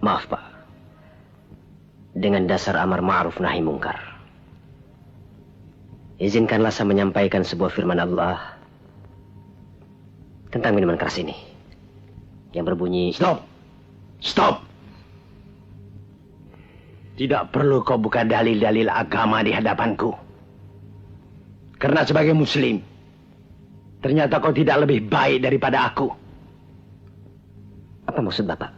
Maaf Pak, dengan dasar amar ma'ruf nahi mungkar, izinkanlah saya menyampaikan sebuah firman Allah tentang minuman keras ini yang berbunyi... Stop! Tidak perlu kau buka dalil-dalil agama di hadapanku. Karena sebagai muslim, ternyata kau tidak lebih baik daripada aku. Apa maksud Bapak?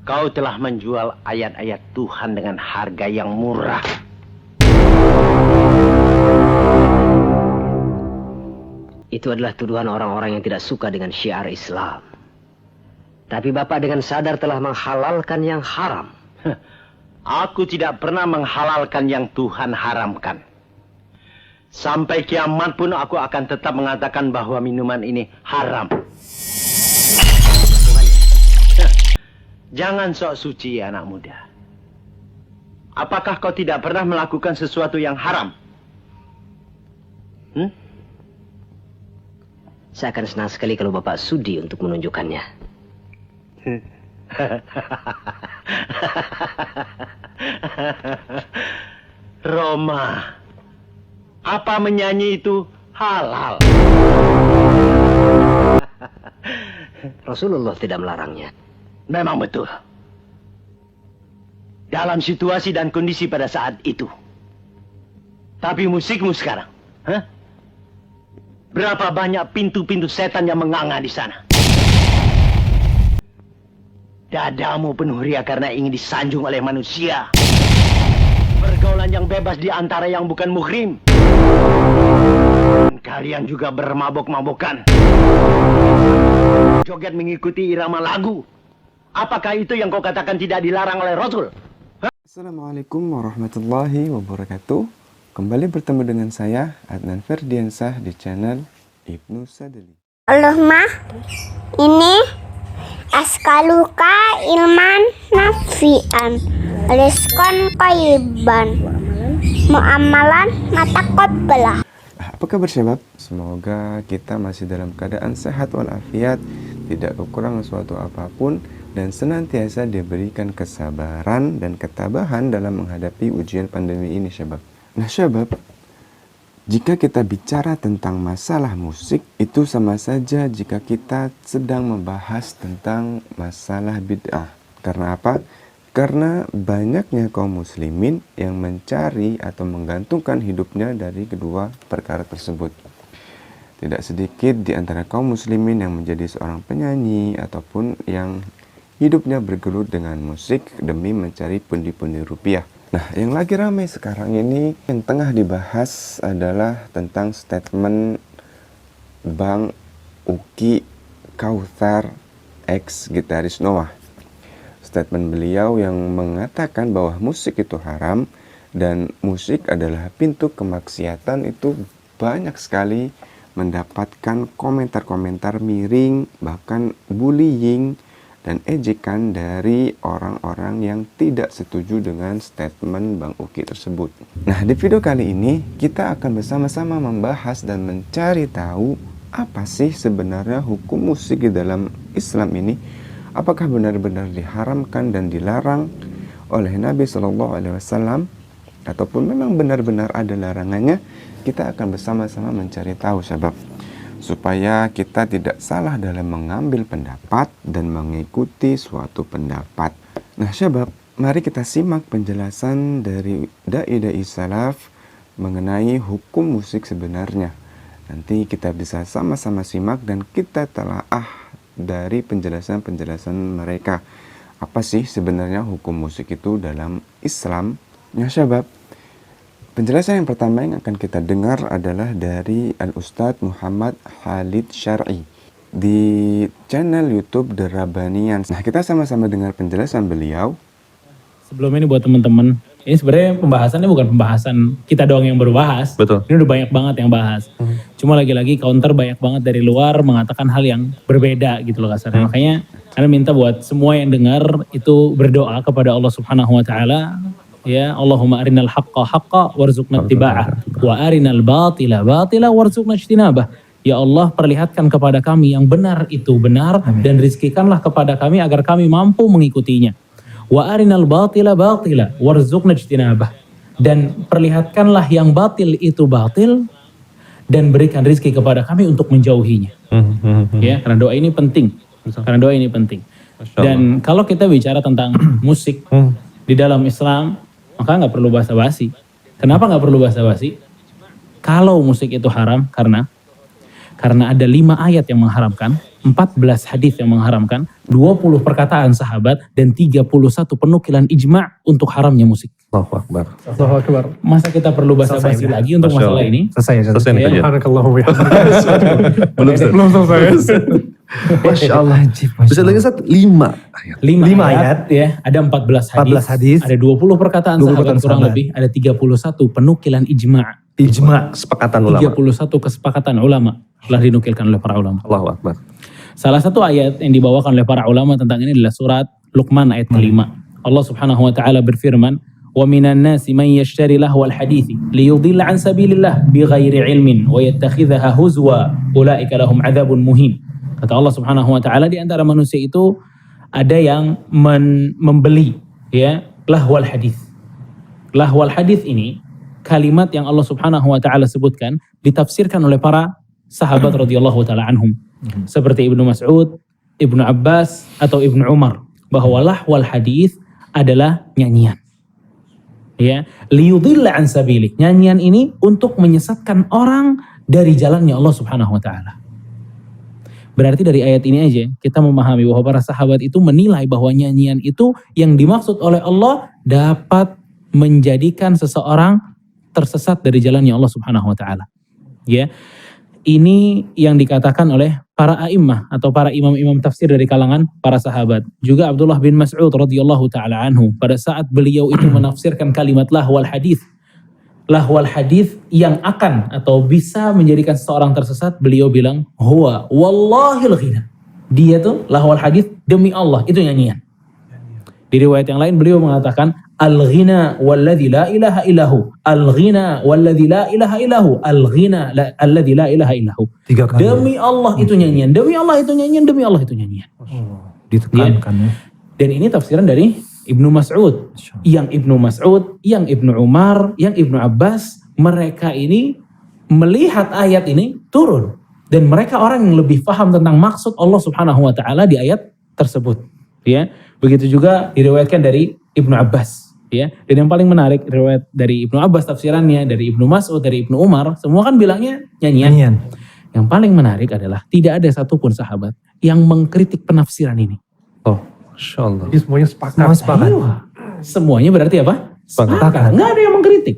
Kau telah menjual ayat-ayat Tuhan dengan harga yang murah. Itu adalah tuduhan orang-orang yang tidak suka dengan syiar Islam. Tapi Bapak dengan sadar telah menghalalkan yang haram. Aku tidak pernah menghalalkan yang Tuhan haramkan. Sampai kiamat pun aku akan tetap mengatakan bahwa minuman ini haram. Jangan sok suci anak muda. Apakah kau tidak pernah melakukan sesuatu yang haram? Saya akan senang sekali kalau Bapak sudi untuk menunjukkannya. Roma, apa menyanyi itu halal? Rasulullah tidak melarangnya. Memang betul. Dalam situasi dan kondisi pada saat itu. Tapi musikmu sekarang, berapa banyak pintu-pintu setan yang menganga di sana? Dadamu penuh ria karena ingin disanjung oleh manusia. Pergaulan yang bebas di antara yang bukan muhrim. Dan kalian juga bermabok-mabokan. Joget mengikuti irama lagu. Apakah itu yang kau katakan tidak dilarang oleh Rasul? Assalamualaikum warahmatullahi wabarakatuh. Kembali bertemu dengan saya, Adnan Ferdiansah, di channel Ibnu Sadili. Allahumma ini askaluka ilman nafi'an rizqan qayyiban mu'amalan mataqabbalah. Apa kabar sahabat? Semoga kita masih dalam keadaan sehat walafiat, tidak kekurangan suatu apapun, dan senantiasa diberikan kesabaran dan ketabahan dalam menghadapi ujian pandemi ini syabab. Nah syabab, jika kita bicara tentang masalah musik, itu sama saja jika kita sedang membahas tentang masalah bid'ah. Karena apa? Karena banyaknya kaum muslimin yang mencari atau menggantungkan hidupnya dari kedua perkara tersebut. Tidak sedikit di antara kaum muslimin yang menjadi seorang penyanyi ataupun yang hidupnya bergelut dengan musik demi mencari pundi-pundi rupiah. Nah, yang lagi ramai sekarang ini yang tengah dibahas adalah tentang statement Bang Uki Kautsar, ex gitaris Noah. Statement beliau yang mengatakan bahwa musik itu haram dan musik adalah pintu kemaksiatan itu banyak sekali mendapatkan komentar-komentar miring, bahkan bullying dan ejekan dari orang-orang yang tidak setuju dengan statement Bang Uki tersebut. Nah, di video kali ini kita akan bersama-sama membahas dan mencari tahu apa sih sebenarnya hukum musik di dalam Islam ini. Apakah benar-benar diharamkan dan dilarang oleh Nabi SAW ataupun memang benar-benar ada larangannya? Kita akan bersama-sama mencari tahu sahabat, supaya kita tidak salah dalam mengambil pendapat dan mengikuti suatu pendapat. Nah syabab, mari kita simak penjelasan dari dai-dai salaf mengenai hukum musik sebenarnya. Nanti kita bisa sama-sama simak dan kita telaah dari penjelasan-penjelasan mereka. Apa sih sebenarnya hukum musik itu dalam Islam? Ya syabab, penjelasan yang pertama yang akan kita dengar adalah dari Al-Ustadz Muhammad Khalid Syar'i di channel YouTube The Rabbanians. Nah, kita sama-sama dengar penjelasan beliau. Sebelum ini buat teman-teman, ini sebenarnya pembahasannya bukan pembahasan kita doang yang baru bahas. Betul. Ini udah banyak banget yang bahas. Cuma lagi-lagi counter banyak banget dari luar mengatakan hal yang berbeda gitu loh kasarnya. Makanya Anda minta buat semua yang dengar itu berdoa kepada Allah Subhanahu wa taala. Ya, Allahumma arinal haqqa haqqa warzuqna ittiba'ah wa arinal batila batila warzuqna ijtinabah. Ya Allah, perlihatkan kepada kami yang benar itu benar, dan rizkikanlah kepada kami agar kami mampu mengikutinya. Wa arinal batila batila warzuqna ijtinabah. Dan perlihatkanlah yang batil itu batil, dan berikan rizki kepada kami untuk menjauhinya. Ya, karena doa ini penting. Karena doa ini penting. Dan kalau kita bicara tentang musik di dalam Islam, maka nggak perlu basa-basi. Kenapa nggak perlu basa-basi? Kalau musik itu haram, karena ada 5 ayat yang mengharamkan, 14 hadis yang mengharamkan, 20 perkataan sahabat, dan 31 penukilan ijma' untuk haramnya musik. Allahu Akbar. Allahu Akbar. Masa kita perlu basa-basi lagi untuk Masya masalah Allah. ini? Selesai ya. Selesai nih kajian. Subhanakallah wa Belum Ustaz. Belum selesai. Masya Allah. Bisa lagi Ustaz 5 ayat. 5 ayat ya, ada 14 hadis, ada 20 perkataan 20 sahabat perkataan kurang sahabat. lebih, ada 31 penukilan ijma', Ijma. Kesepakatan ulama. 31 kesepakatan ulama telah dinukilkan oleh para ulama. Allahu Akbar. Salah satu ayat yang dibawakan oleh para ulama tentang ini adalah surat Luqman ayat kelima. Allah Subhanahu wa taala berfirman, "Wa minan nasi man yashtari lahwal hadithi liyudilla an sabilillah bighairi ilmin wa yattakhidhaha huzwa ulaika lahum adzabun muhin." Kata Allah Subhanahu wa taala, di antara manusia itu ada yang membeli ya lahwal hadis. Lahwal hadis ini kalimat yang Allah Subhanahu wa taala sebutkan ditafsirkan oleh para sahabat radhiyallahu taala anhum. Seperti Ibnu Mas'ud, Ibnu Abbas atau Ibnu Umar, bahwa lahwal hadis adalah nyanyian. Ya, liyudilla an sabili. Nyanyian ini untuk menyesatkan orang dari jalannya Allah Subhanahu wa taala. Berarti dari ayat ini aja kita memahami bahwa para sahabat itu menilai bahwa nyanyian itu yang dimaksud oleh Allah dapat menjadikan seseorang tersesat dari jalannya Allah Subhanahu wa taala. Ya. Ini yang dikatakan oleh para a'immah atau para imam-imam tafsir dari kalangan para sahabat. Juga Abdullah bin Mas'ud radhiyallahu taala anhu pada saat beliau itu menafsirkan kalimat lahwal hadis. Lahwal hadis yang akan atau bisa menjadikan seseorang tersesat, beliau bilang, "Huwa wallahil ghina." Dia tuh lahwal hadis demi Allah, itu nyanyian. Di riwayat yang lain beliau mengatakan, "Al-ghina walladzi la ilaha illahu, al-ghina walladzi la ilaha illahu, al-ghina alladzi la ilaha illahu." 3 kali. Demi Allah itu nyanyian, demi Allah itu nyanyian, demi Allah itu nyanyian. Ditekankan ya. Dan ini tafsiran dari Ibnu Mas'ud. Yang Ibnu Mas'ud, yang Ibnu Umar, yang Ibnu Abbas, mereka ini melihat ayat ini turun. Dan mereka orang yang lebih paham tentang maksud Allah Subhanahu wa taala di ayat tersebut. Ya, begitu juga diriwayatkan dari Ibnu Abbas. Ya, dan yang paling menarik riwayat dari Ibnu Abbas tafsirannya, dari Ibnu Mas'ud, dari Ibnu Umar, semua kan bilangnya nyanyian. Yang paling menarik adalah tidak ada satupun sahabat yang mengkritik penafsiran ini. Oh, Masya Allah. Jadi semuanya sepakat. Ayo. Semuanya berarti apa? Sepakat. Nggak ada yang mengkritik.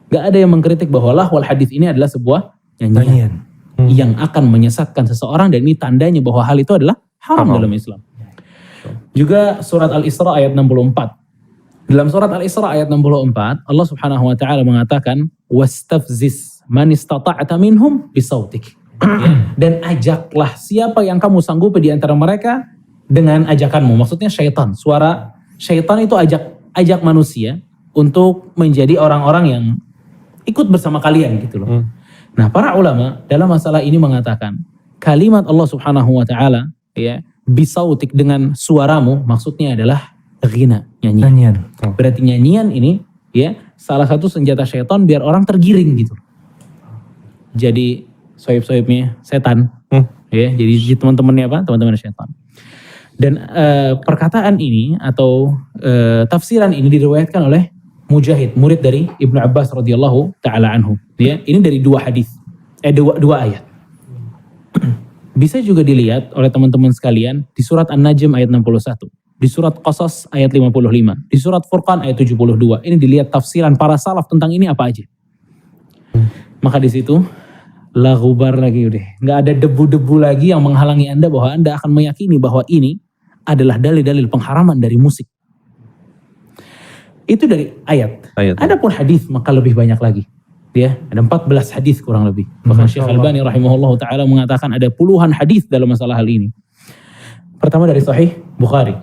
Nggak ada yang mengkritik bahwa lahwal hadis ini adalah sebuah nyanyian yang akan menyesatkan seseorang, dan ini tandanya bahwa hal itu adalah haram dalam Islam. Juga surat Al-Isra ayat 64. Dalam surat Al-Isra ayat 64, Allah Subhanahu wa taala mengatakan, "Wastafziz man istata'ta minhum bisautik." Ya, dan ajaklah siapa yang kamu sanggupi di antara mereka dengan ajakanmu. Maksudnya syaitan. Suara syaitan itu ajak manusia untuk menjadi orang-orang yang ikut bersama kalian gitu loh. Nah, para ulama dalam masalah ini mengatakan kalimat Allah Subhanahu wa taala ya, bisautik dengan suaramu, maksudnya adalah ghina, nyanyian. Berarti nyanyian ini ya salah satu senjata syaitan biar orang tergiring gitu. Jadi sohib-sohibnya setan. Ya, jadi teman-temannya apa? Teman-teman syaitan. Dan perkataan ini atau tafsiran ini diriwayatkan oleh Mujahid, murid dari Ibnu Abbas radhiyallahu taala anhu. Ya, ini dari 2 hadis, dua ayat. Bisa juga dilihat oleh teman-teman sekalian di surat An-Najm ayat 61, di surat Qasas ayat 55, di surat Furqan ayat 72. Ini dilihat tafsiran para salaf tentang ini apa aja. Maka di situ la ghubar lagi udah, nggak ada debu-debu lagi yang menghalangi Anda bahwa Anda akan meyakini bahwa ini adalah dalil-dalil pengharaman dari musik. Itu dari ayat. Adapun hadis maka lebih banyak lagi. Ya, ada 14 hadis kurang lebih. Bahkan Syekh Al-Albani rahimahullah taala mengatakan ada puluhan hadis dalam masalah hal ini. Pertama dari Sahih Bukhari.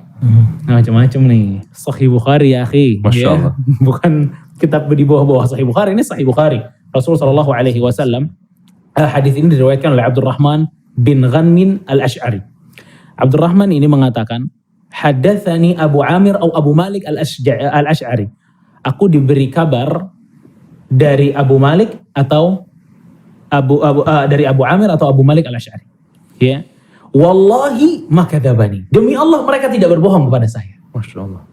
Nah, macam-macam nih. Sahih Bukhari ya akhi. Masya Allah. Bukan kitab di bawah-bawah Sahih Bukhari, ini Sahih Bukhari. Rasulullah sallallahu alaihi wasallam Hadis ini diriwayatkan oleh Abdurrahman bin Ghanmin al-Ash'ari. Abdurrahman ini mengatakan, hadatsani Abu Amir atau Abu Malik al-Ash'ari. Aku diberi kabar dari Abu Malik atau dari Abu Amir atau Abu Malik al-Ash'ari. Ya. Wallahi ma kadzabani. Demi Allah mereka tidak berbohong kepada saya. Masya Allah.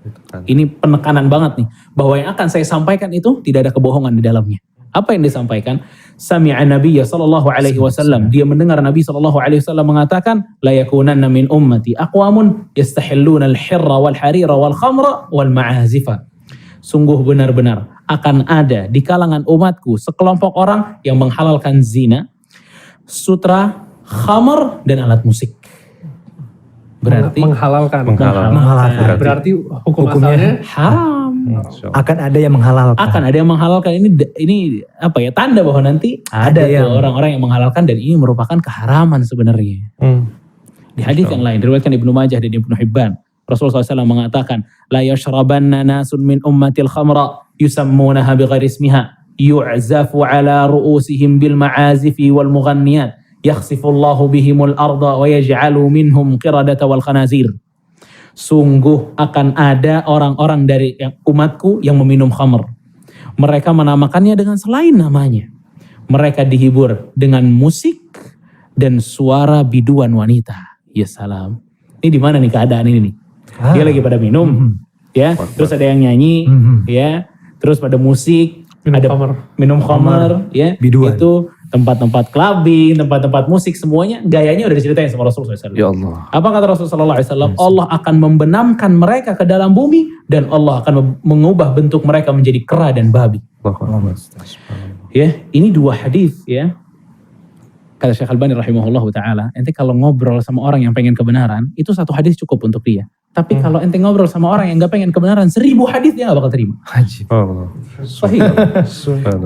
Ini penekanan banget nih, bahwa yang akan saya sampaikan itu tidak ada kebohongan di dalamnya. Apa yang disampaikan? Sami'a Nabiyya sallallahu alaihi wasallam. Dia mendengar Nabi sallallahu alaihi wasallam mengatakan, la yakunanna min ummati aqwamun yastahilluna al-hirra wal harira wal khamra wal ma'azifa. Sungguh benar-benar akan ada di kalangan umatku sekelompok orang yang menghalalkan zina, sutra, khamr dan alat musik. Berarti menghalalkan. Berarti haram. hukumnya Akan ada yang menghalalkan. Akan ada yang menghalalkan. Ini apa ya, tanda bahwa nanti ada tuh orang-orang yang menghalalkan, dan ini merupakan keharaman sebenarnya. Di hadis yang lain diriwayatkan Ibnu Majah dan Ibnu Hibban, Rasulullah SAW mengatakan, la yashrabanna nasun min ummatil khamra yusammunaha bighairi ismiha yu'zafu ala ru'usihim bil ma'azifi wal mughanniyat yakhsifullahu bihimul arda wa yaj'alu minhum qiradata wal khanazir. Sungguh akan ada orang-orang dari umatku yang meminum khamr. Mereka menamakannya dengan selain namanya. Mereka dihibur dengan musik dan suara biduan wanita. Ya salam. Ini di mana nih keadaan ini nih? Dia lagi pada minum, ya. Terus ada yang nyanyi, ya. Terus pada musik, minum khamr, ya. Biduan. Itu tempat-tempat clubbing, tempat-tempat musik, semuanya gayanya udah diceritain sama Rasulullah SAW. Ya Allah. Apa kata Rasulullah SAW? Allah akan membenamkan mereka ke dalam bumi, dan Allah akan mengubah bentuk mereka menjadi kera dan babi. Ya, ini dua hadis, ya. Kata Syekh Albani rahimahullahu ta'ala, ente kalau ngobrol sama orang yang pengen kebenaran, itu satu hadis cukup untuk dia. Tapi kalau ente ngobrol sama orang yang gak pengen kebenaran, 1000 hadis dia gak bakal terima. Sahih.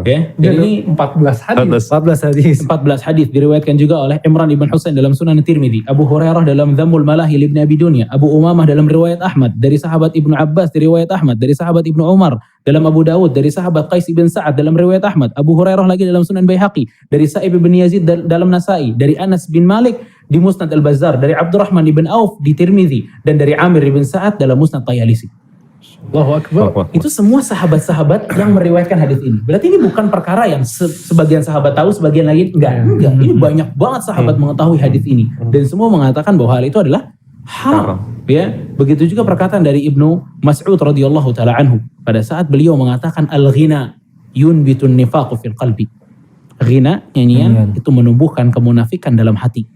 Ya, dan ini 14 hadis. 14 hadis diriwayatkan juga oleh Imran ibn Husain dalam Sunan Tirmidzi, Abu Hurairah dalam Dhammul Malahil Ibn Abi Dunya, Abu Umamah dalam riwayat Ahmad, dari sahabat Ibnu Abbas dari riwayat Ahmad, dari sahabat Ibnu Umar dalam Abu Dawud, dari sahabat Qais ibn Sa'ad dalam riwayat Ahmad, Abu Hurairah lagi dalam Sunan Baihaqi, dari Sa'ib ibn Yazid dalam Nasai, dari Anas bin Malik di Musnad Al-Bazzar, dari Abdurrahman ibn Auf di Tirmidzi, dan dari Amir ibn Sa'ad dalam Musnad Tayalisi. Allahu Akbar. Itu semua sahabat-sahabat yang meriwayatkan hadis ini. Berarti ini bukan perkara yang sebagian sahabat tahu, sebagian lagi enggak. Ini banyak banget sahabat mengetahui hadis ini, dan semua mengatakan bahwa hal itu adalah haram. Ya, begitu juga perkataan dari Ibnu Mas'ud radhiyallahu taala anhu pada saat beliau mengatakan al-ghina yunbitun nifaq fil qalbi. Ghina, nyanyian, itu menumbuhkan kemunafikan dalam hati.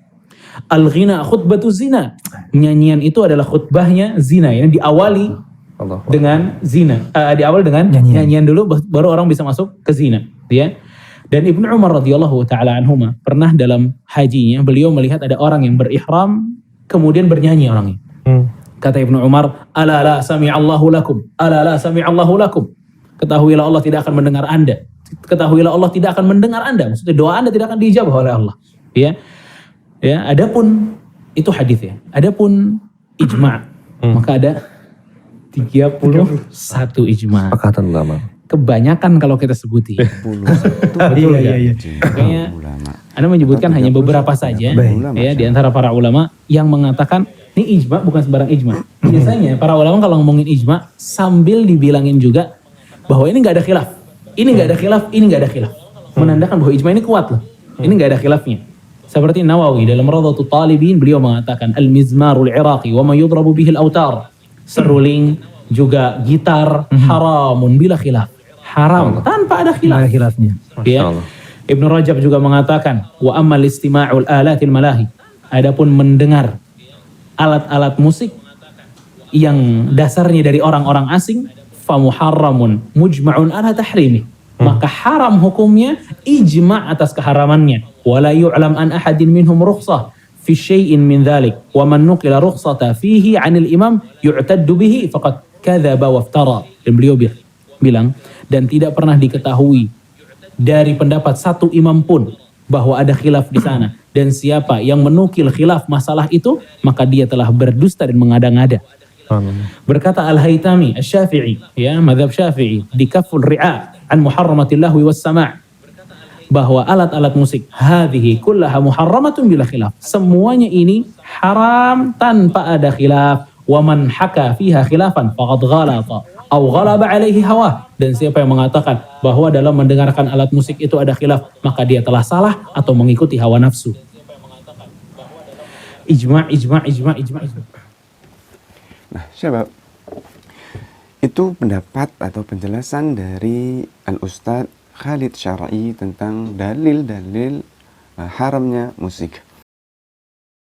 Al-ghina khutbatu zina. Nyanyian itu adalah khutbahnya zina, yang diawali dengan zina. Diawali dengan nyanyian dulu, baru orang bisa masuk ke zina, ya. Dan Ibnu Umar radhiyallahu taala anhuma pernah dalam hajinya beliau melihat ada orang yang berihram kemudian bernyanyi orangnya. Kata Ibnu Umar, ala la sami'allahu lakum, ala la sami'allahu lakum. Ketahuilah Allah tidak akan mendengar Anda. Ketahuilah Allah tidak akan mendengar Anda. Maksudnya doa Anda tidak akan dijawab oleh Allah. Ya. Ya, adapun itu hadis ya. Adapun ijma', maka ada 31 ijma'. Pakatan ulama. Kebanyakan kalau kita sebutin. Betul ya. Makanya Anda menyebutkan hanya beberapa saja ya di antara para ulama yang mengatakan ini ijma' bukan sembarang ijma'. Biasanya para ulama kalau ngomongin ijma' sambil dibilangin juga bahwa ini nggak ada khilaf. Ini nggak ada khilaf, ini nggak ada khilaf. Menandakan bahwa ijma' ini kuat loh. Ini nggak ada khilafnya. Seperti Nawawi dalam Rawdatul Talibin beliau mengatakan al-mizmarul iraqi wa ma yudrabu bihi al-autar. Seruling juga gitar haramun bila khilaf. Haram tanpa ada khilaf. Khilafnya. Ya. Ibnu Rajab juga mengatakan wa ammal istima'ul alatil malahi. Adapun mendengar alat-alat musik yang dasarnya dari orang-orang asing fa muharramun mujma'un ala tahrimi. Maka haram hukumnya, ijma' atas keharamannya. Wala yu'lam an ahadin minhum rukhsah fi syai'in min dhalik. Wa man nuqila rukhsata fihi 'anil imam yu'taddu bihi faqad kadzaba waftara. Dan beliau bilang, dan tidak pernah diketahui dari pendapat satu imam pun bahwa ada khilaf di sana. Dan siapa yang menukil khilaf masalah itu, maka dia telah berdusta dan mengada-ngada. Berkata Al-Haytami Asy-Syafi'i, ya, mazhab Syafi'i, di Kaful Ri'a an muharramatillahi was sama'. bahwa alat-alat musik hadhihi kullaha muharramatun bila khilaf. Semuanya ini haram tanpa ada khilaf. Wa man haka fiha khilafan faqad ghalata aw ghalaba alaihi hawa. Dan siapa yang mengatakan bahwa dalam mendengarkan alat musik itu ada khilaf, maka dia telah salah atau mengikuti hawa nafsu. Ijma'. Nah, syabab, itu pendapat atau penjelasan dari Al-Ustadz Khalid Syar'i tentang dalil-dalil haramnya musik.